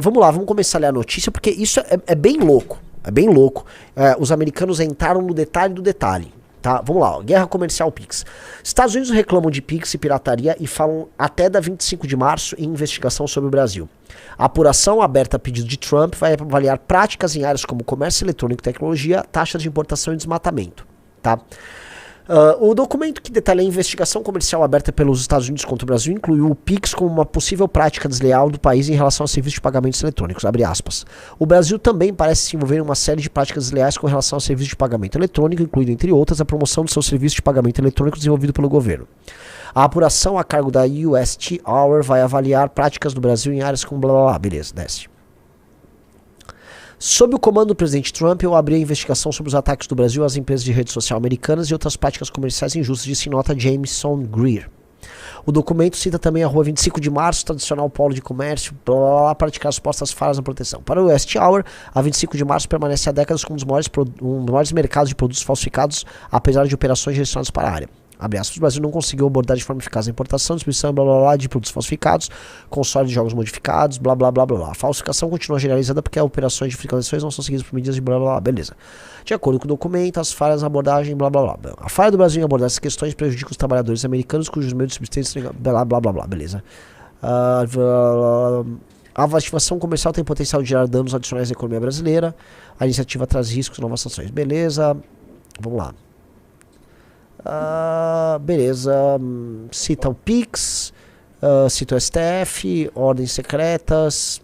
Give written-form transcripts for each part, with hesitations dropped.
Vamos lá, vamos começar a ler a notícia, porque isso é bem louco. É bem louco. Os americanos entraram no detalhe do detalhe. Tá? Vamos lá, ó. Guerra comercial Pix. Estados Unidos reclamam de Pix e pirataria e falam até da 25 de março em investigação sobre o Brasil. A apuração aberta a pedido de Trump vai avaliar práticas em áreas como comércio eletrônico e tecnologia, taxas de importação e desmatamento. Tá? O documento que detalha a investigação comercial aberta pelos Estados Unidos contra o Brasil incluiu o Pix como uma possível prática desleal do país em relação a serviços de pagamentos eletrônicos, abre aspas. O Brasil também parece se envolver em uma série de práticas desleais com relação a serviços de pagamento eletrônico, incluindo, entre outras, a promoção do seu serviço de pagamento eletrônico desenvolvido pelo governo. A apuração a cargo da UST Hour vai avaliar práticas do Brasil em áreas como blá blá blá, beleza, desce. Sob o comando do presidente Trump, eu abri a investigação sobre os ataques do Brasil às empresas de rede social americanas e outras práticas comerciais injustas, disse em nota Jameson Greer. O documento cita também a Rua 25 de Março, tradicional polo de comércio, para praticar supostas falhas na proteção. Para o West Hour, a 25 de Março permanece há décadas como um dos maiores mercados de produtos falsificados, apesar de operações direcionadas para a área. Abre aspas, o Brasil não conseguiu abordar de forma eficaz a importação, distribuição, blá blá blá, de produtos falsificados, console de jogos modificados, blá blá blá blá blá. A falsificação continua generalizada porque as operações de fiscalizações não são seguidas por medidas de blá blá blá, beleza. De acordo com o documento, as falhas na abordagem, blá blá blá. A falha do Brasil em abordar essas questões prejudica os trabalhadores americanos cujos meios de subsistência, blá blá blá blá, beleza. A ativação comercial tem potencial de gerar danos adicionais à economia brasileira. A iniciativa traz riscos e novas sanções, beleza. Vamos lá. Beleza, cita o Pix, cita o STF, ordens secretas,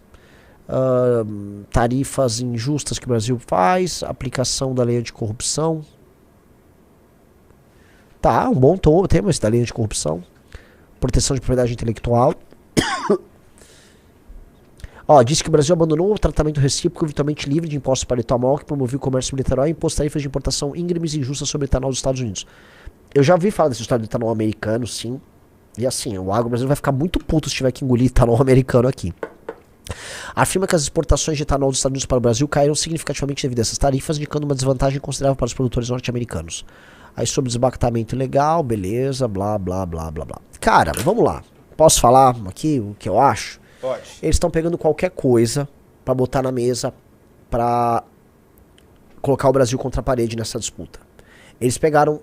tarifas injustas que o Brasil faz, aplicação da lei anticorrupção. Tá, um bom tema esse da lei anticorrupção. Proteção de propriedade intelectual. Disse que o Brasil abandonou o tratamento recíproco virtualmente livre de impostos para etanol que promovia o comércio bilateral e impôs tarifas de importação íngremes e injustas sobre etanol dos Estados Unidos. Eu já ouvi falar dessa história do etanol americano, sim. E assim, o agro brasileiro vai ficar muito puto se tiver que engolir etanol americano aqui. Afirma que as exportações de etanol dos Estados Unidos para o Brasil caíram significativamente devido a essas tarifas, indicando uma desvantagem considerável para os produtores norte-americanos. Aí sobre desmatamento ilegal, beleza, blá, blá, blá, blá, blá. Cara, vamos lá. Posso falar aqui o que eu acho? Pode. Eles estão pegando qualquer coisa pra botar na mesa pra colocar o Brasil contra a parede nessa disputa. Eles pegaram...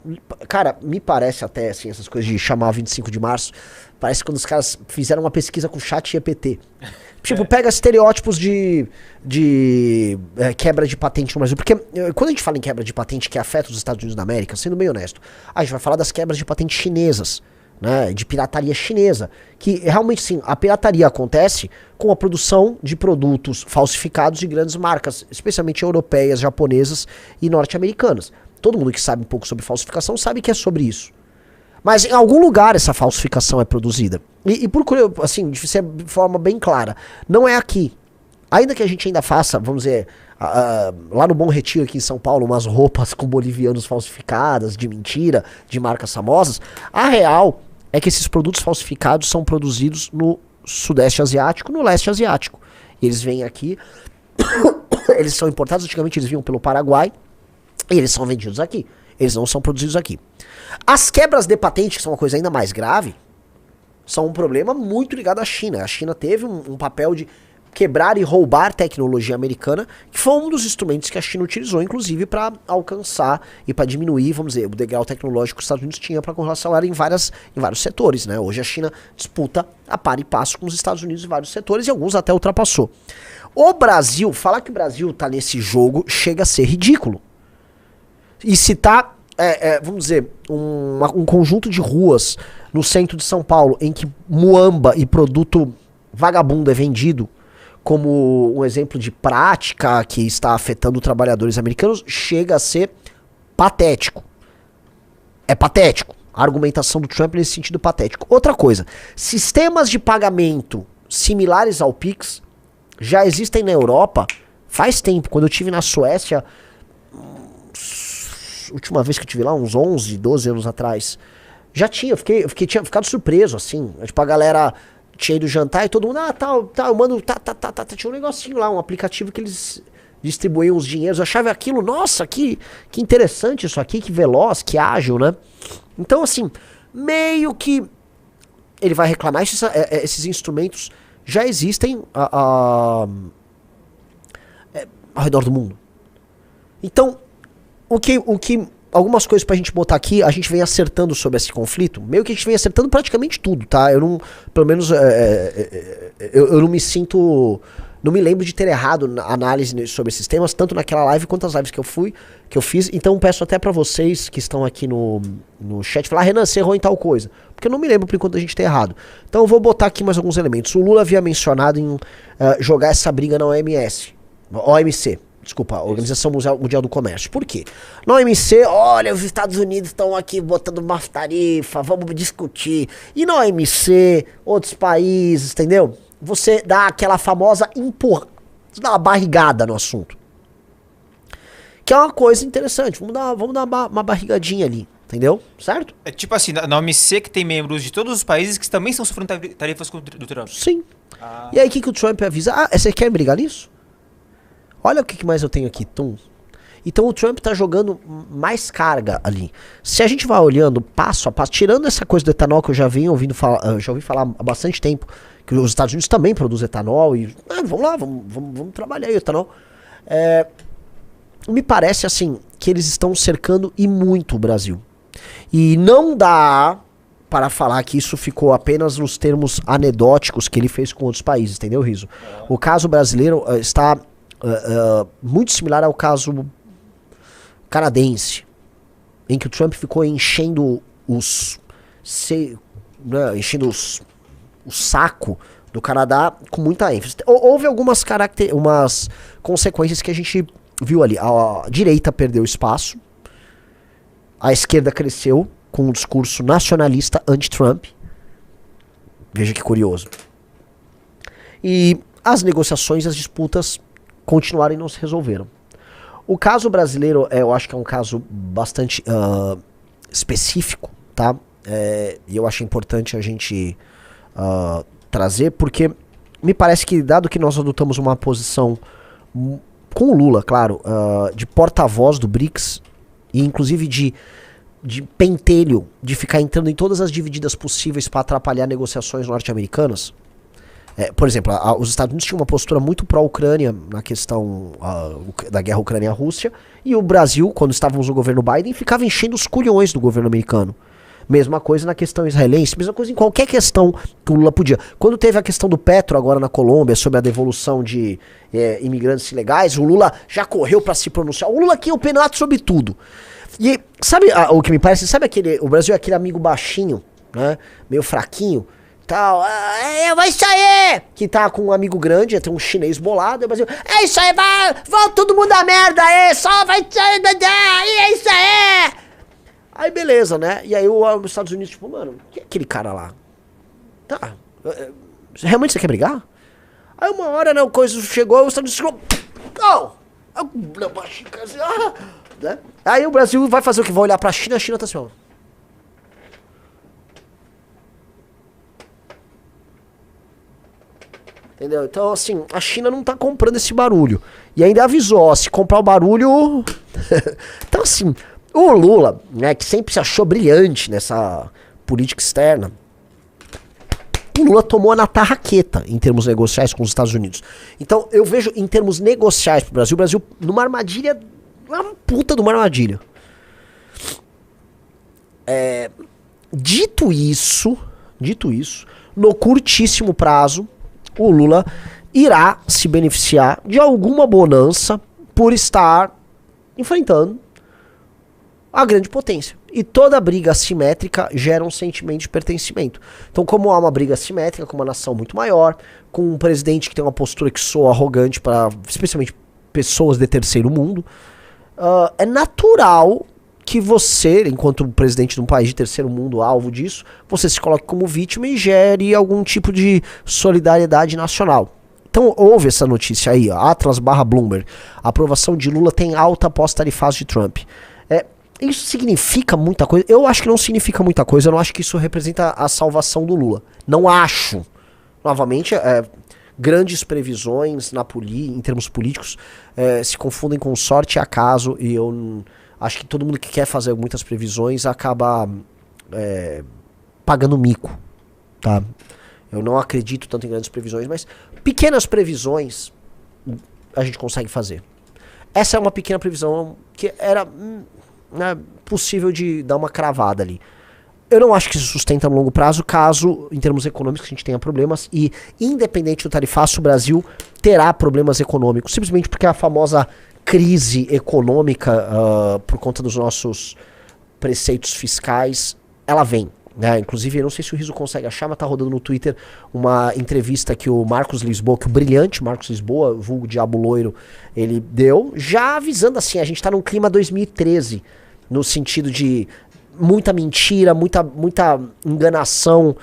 Cara, me parece até, assim, essas coisas de chamar 25 de março, parece quando os caras fizeram uma pesquisa com o chat GPT. Tipo, pega estereótipos de quebra de patente no Brasil. Porque quando a gente fala em quebra de patente que afeta os Estados Unidos da América, sendo bem honesto, a gente vai falar das quebras de patente chinesas, né, de pirataria chinesa, que realmente sim, a pirataria acontece com a produção de produtos falsificados de grandes marcas, especialmente europeias, japonesas e norte-americanas. Todo mundo que sabe um pouco sobre falsificação sabe que é sobre isso. Mas em algum lugar essa falsificação é produzida. E procure, assim, de forma bem clara, não é aqui. Ainda que a gente ainda faça, vamos dizer, lá no Bom Retiro aqui em São Paulo, umas roupas com bolivianos falsificadas, de mentira, de marcas famosas, a real é que esses produtos falsificados são produzidos no Sudeste Asiático, no Leste Asiático. Eles vêm aqui, eles são importados, antigamente eles vinham pelo Paraguai, e eles são vendidos aqui. Eles não são produzidos aqui. As quebras de patente, que são uma coisa ainda mais grave, são um problema muito ligado à China. A China teve um papel de quebrar e roubar tecnologia americana, que foi um dos instrumentos que a China utilizou, inclusive, para alcançar e para diminuir, vamos dizer, o degrau tecnológico que os Estados Unidos tinha para com relação a ela em vários setores, né? Hoje a China disputa a par e passo com os Estados Unidos em vários setores e alguns até ultrapassou. O Brasil, falar que o Brasil tá nesse jogo chega a ser ridículo. E citar, vamos dizer, um conjunto de ruas no centro de São Paulo em que muamba e produto vagabundo é vendido como um exemplo de prática que está afetando trabalhadores americanos, chega a ser patético. É patético. A argumentação do Trump nesse sentido patético. Outra coisa, sistemas de pagamento similares ao Pix já existem na Europa faz tempo. Quando eu estive na Suécia, última vez que eu estive lá, uns 11, 12 anos atrás, já tinha, tinha ficado surpreso, assim. Tipo, a galera tinha ido jantar e todo mundo, eu mando, tinha um negocinho lá, um aplicativo que eles distribuíam os dinheiros. Eu achava aquilo, nossa, que interessante isso aqui, que veloz, que ágil, né? Então, assim, meio que ele vai reclamar esses instrumentos já existem ao redor do mundo. Então, algumas coisas pra gente botar aqui, a gente vem acertando sobre esse conflito, meio que a gente vem acertando praticamente tudo, tá? Eu não, pelo menos, eu não me sinto, não me lembro de ter errado na análise sobre esses temas, tanto naquela live quanto as lives que eu fiz, então peço até pra vocês que estão aqui no chat, falar, Renan, você errou em tal coisa, porque eu não me lembro por enquanto a gente ter errado. Então eu vou botar aqui mais alguns elementos. O Lula havia mencionado em jogar essa briga na OMC. Desculpa, a Organização Mundial do Comércio. Por quê? Na OMC, olha, os Estados Unidos estão aqui botando uma tarifa, vamos discutir. E na OMC, outros países, entendeu? Você dá aquela famosa você dá uma barrigada no assunto. Que é uma coisa interessante. Vamos dar uma barrigadinha ali, entendeu? Certo? É tipo assim, na OMC que tem membros de todos os países que também estão sofrendo tarifas do Trump. Sim. E aí o que o Trump avisa? Você quer brigar nisso? Olha o que mais eu tenho aqui, Tum. Então o Trump tá jogando mais carga ali. Se a gente vai olhando passo a passo, tirando essa coisa do etanol que eu já ouvi falar há bastante tempo, que os Estados Unidos também produzem etanol e vamos lá, vamos trabalhar aí o etanol. Me parece assim que eles estão cercando e muito o Brasil. E não dá para falar que isso ficou apenas nos termos anedóticos que ele fez com outros países, entendeu, Riso? O caso brasileiro está muito similar ao caso canadense, em que o Trump ficou enchendo o saco do Canadá com muita ênfase. Houve algumas consequências que a gente viu ali. A direita perdeu espaço, a esquerda cresceu com um discurso nacionalista anti-Trump. Veja que curioso. E as negociações, as disputas continuaram e não se resolveram. O caso brasileiro, eu acho que é um caso bastante específico, tá? E eu acho importante a gente trazer, porque me parece que, dado que nós adotamos uma posição com o Lula, claro, de porta-voz do BRICS, e inclusive de pentelho, de ficar entrando em todas as divididas possíveis para atrapalhar negociações norte-americanas. Por exemplo, os Estados Unidos tinham uma postura muito pró-Ucrânia na questão da guerra Ucrânia-Rússia, e o Brasil, quando estávamos no governo Biden, ficava enchendo os culhões do governo americano. Mesma coisa na questão israelense, mesma coisa em qualquer questão que o Lula podia. Quando teve a questão do Petro agora na Colômbia, sobre a devolução de imigrantes ilegais, o Lula já correu para se pronunciar. O Lula aqui é o penato sobre tudo. E sabe o que me parece? Sabe o Brasil é aquele amigo baixinho, né, meio fraquinho, tal, vai sair! Que tá com um amigo grande, tem um chinês bolado, e o Brasil, é isso aí, vai todo mundo a merda, só vai sair, é isso aí! Aí beleza, né? E aí os Estados Unidos, tipo, mano, que é aquele cara lá? Tá, realmente você quer brigar? Aí uma hora, né, o coisa chegou, os Estados Unidos chegou, né? Aí o Brasil vai fazer o que? Vai olhar pra China, a China tá assim, ó. Entendeu? Então, assim, a China não tá comprando esse barulho. E ainda avisou, ó, se comprar o barulho... Então, assim, o Lula, né, que sempre se achou brilhante nessa política externa, o Lula tomou na tarraqueta em termos negociais com os Estados Unidos. Então, eu vejo em termos negociais pro Brasil, o Brasil numa armadilha, uma puta de uma armadilha. Dito isso, no curtíssimo prazo, o Lula irá se beneficiar de alguma bonança por estar enfrentando a grande potência. E toda briga assimétrica gera um sentimento de pertencimento. Então, como há uma briga assimétrica com uma nação muito maior, com um presidente que tem uma postura que soa arrogante para, especialmente, pessoas de terceiro mundo, é natural que você, enquanto presidente de um país de terceiro mundo, alvo disso, você se coloque como vítima e gere algum tipo de solidariedade nacional. Então houve essa notícia aí, ó, Atlas/Bloomberg, a aprovação de Lula tem alta pós-tarifário de Trump. Isso significa muita coisa? Eu acho que não significa muita coisa, eu não acho que isso representa a salvação do Lula. Não acho. Novamente, grandes previsões em termos políticos se confundem com sorte e acaso, e eu acho que todo mundo que quer fazer muitas previsões acaba pagando mico, tá? Eu não acredito tanto em grandes previsões, mas pequenas previsões a gente consegue fazer. Essa é uma pequena previsão que era possível de dar uma cravada ali. Eu não acho que isso sustenta no longo prazo, caso, em termos econômicos, a gente tenha problemas. E, independente do tarifaço, o Brasil terá problemas econômicos. Simplesmente porque a famosa crise econômica, por conta dos nossos preceitos fiscais, ela vem. Né? Inclusive, eu não sei se o Riso consegue achar, mas tá rodando no Twitter uma entrevista que o Marcos Lisboa, que o brilhante Marcos Lisboa, vulgo Diabo Loiro, ele deu, já avisando assim, a gente tá num clima 2013, no sentido de muita mentira, muita enganação,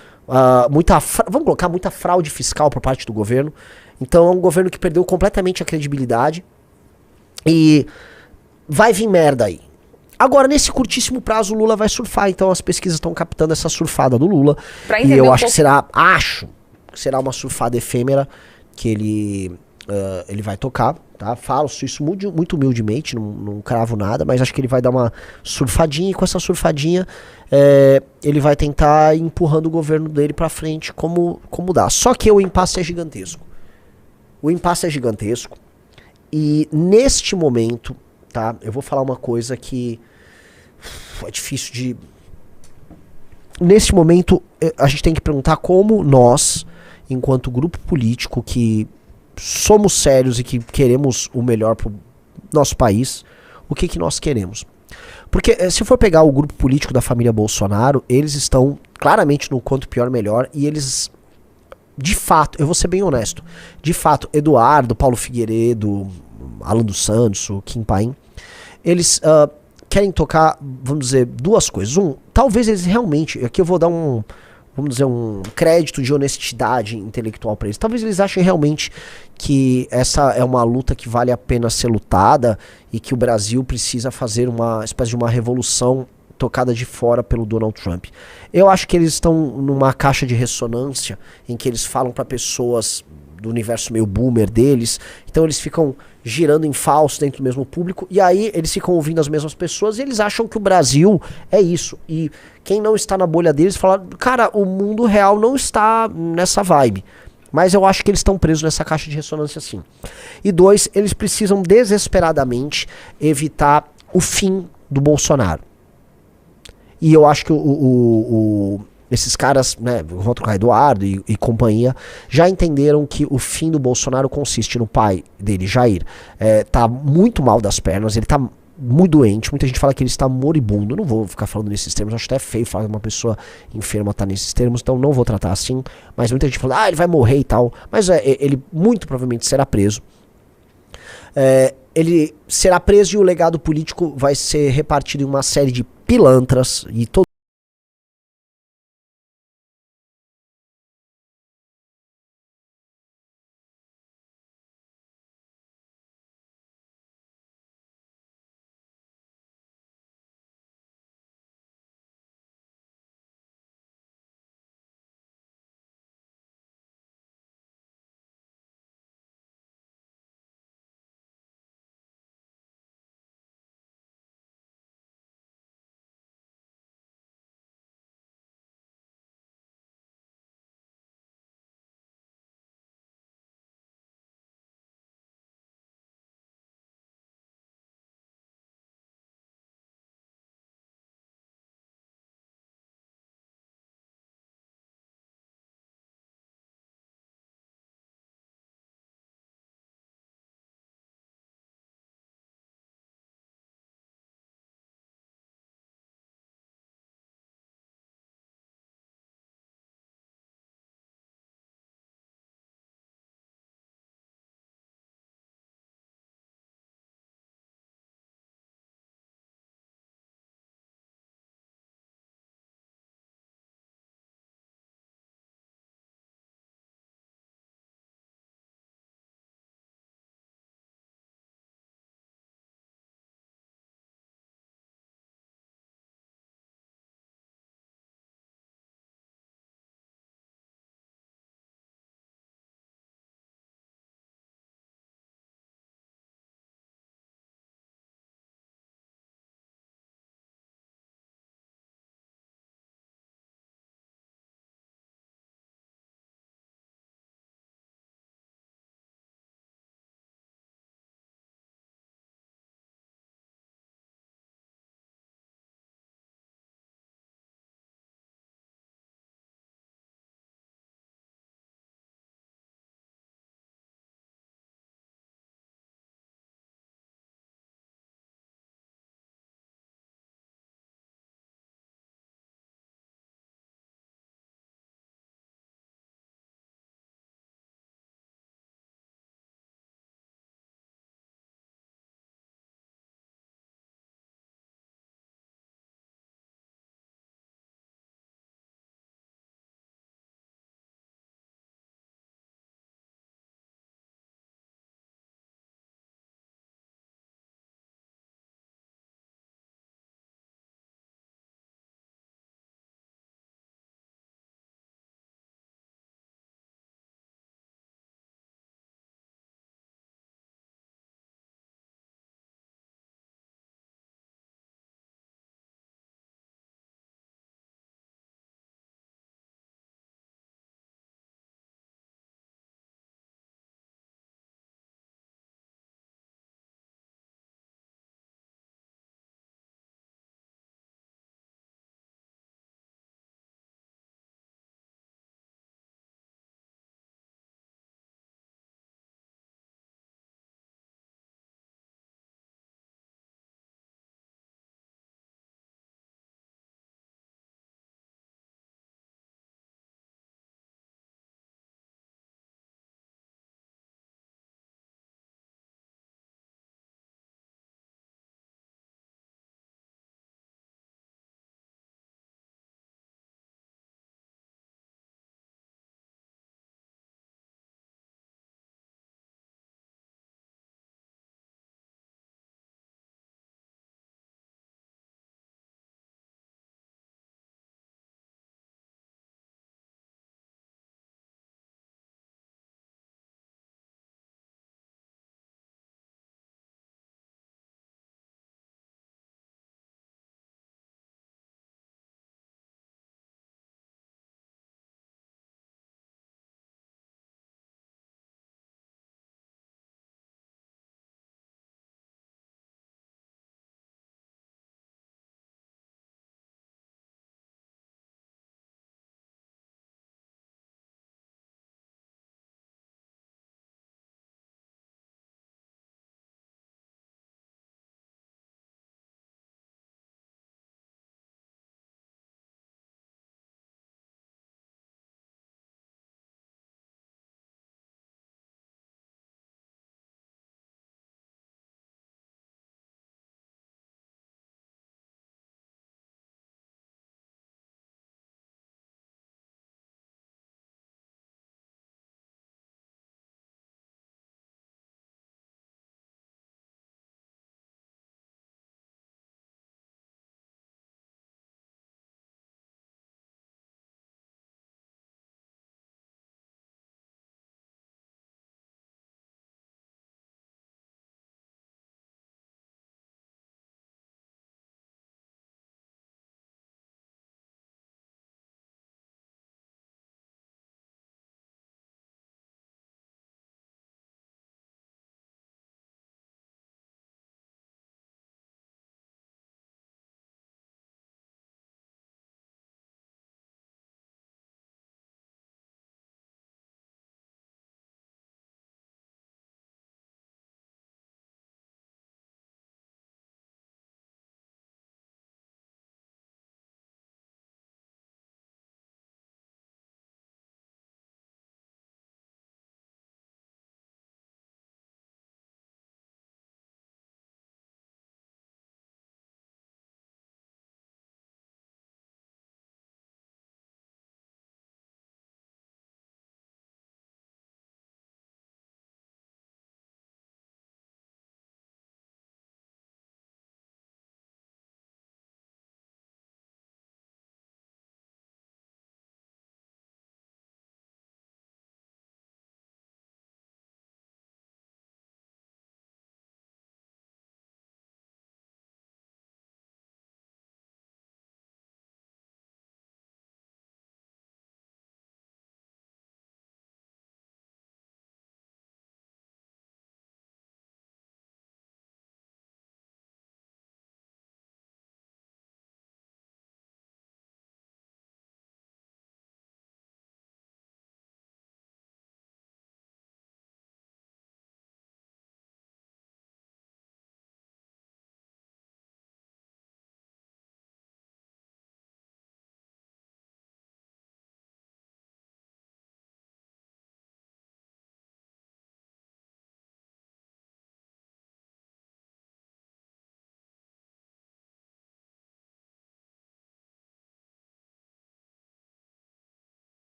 vamos colocar muita fraude fiscal por parte do governo. Então é um governo que perdeu completamente a credibilidade e vai vir merda aí. Agora, nesse curtíssimo prazo, o Lula vai surfar, então as pesquisas estão captando essa surfada do Lula. E eu acho que será uma surfada efêmera que ele vai tocar, tá? Falo isso muito humildemente, não cravo nada, mas acho que ele vai dar uma surfadinha, e com essa surfadinha ele vai tentar ir empurrando o governo dele pra frente como dá. Só que o impasse é gigantesco. O impasse é gigantesco e neste momento, tá? Eu vou falar uma coisa que é difícil de... Nesse momento, a gente tem que perguntar como nós, enquanto grupo político que somos sérios e que queremos o melhor pro nosso país, o que nós queremos. Porque se for pegar o grupo político da família Bolsonaro, eles estão claramente no quanto pior melhor e eles, de fato, eu vou ser bem honesto, de fato, Eduardo, Paulo Figueiredo, Alan dos Santos, o Kim Paim, eles querem tocar, vamos dizer, duas coisas. Talvez eles realmente, aqui eu vou dar um crédito de honestidade intelectual para eles. Talvez eles achem realmente que essa é uma luta que vale a pena ser lutada e que o Brasil precisa fazer uma espécie de uma revolução tocada de fora pelo Donald Trump. Eu acho que eles estão numa caixa de ressonância em que eles falam para pessoas do universo meio boomer deles, então eles ficam girando em falso dentro do mesmo público, e aí eles ficam ouvindo as mesmas pessoas e eles acham que o Brasil é isso, e quem não está na bolha deles fala, cara, o mundo real não está nessa vibe, mas eu acho que eles estão presos nessa caixa de ressonância sim. E dois, eles precisam desesperadamente evitar o fim do Bolsonaro, e eu acho que esses caras, né, vou trocar Eduardo e companhia, já entenderam que o fim do Bolsonaro consiste no pai dele, Jair, tá muito mal das pernas, ele tá muito doente, muita gente fala que ele está moribundo, eu não vou ficar falando nesses termos, acho até feio falar que uma pessoa enferma tá nesses termos, então não vou tratar assim, mas muita gente fala, ele vai morrer e tal, mas ele muito provavelmente será preso. Ele será preso e o legado político vai ser repartido em uma série de pilantras, e todo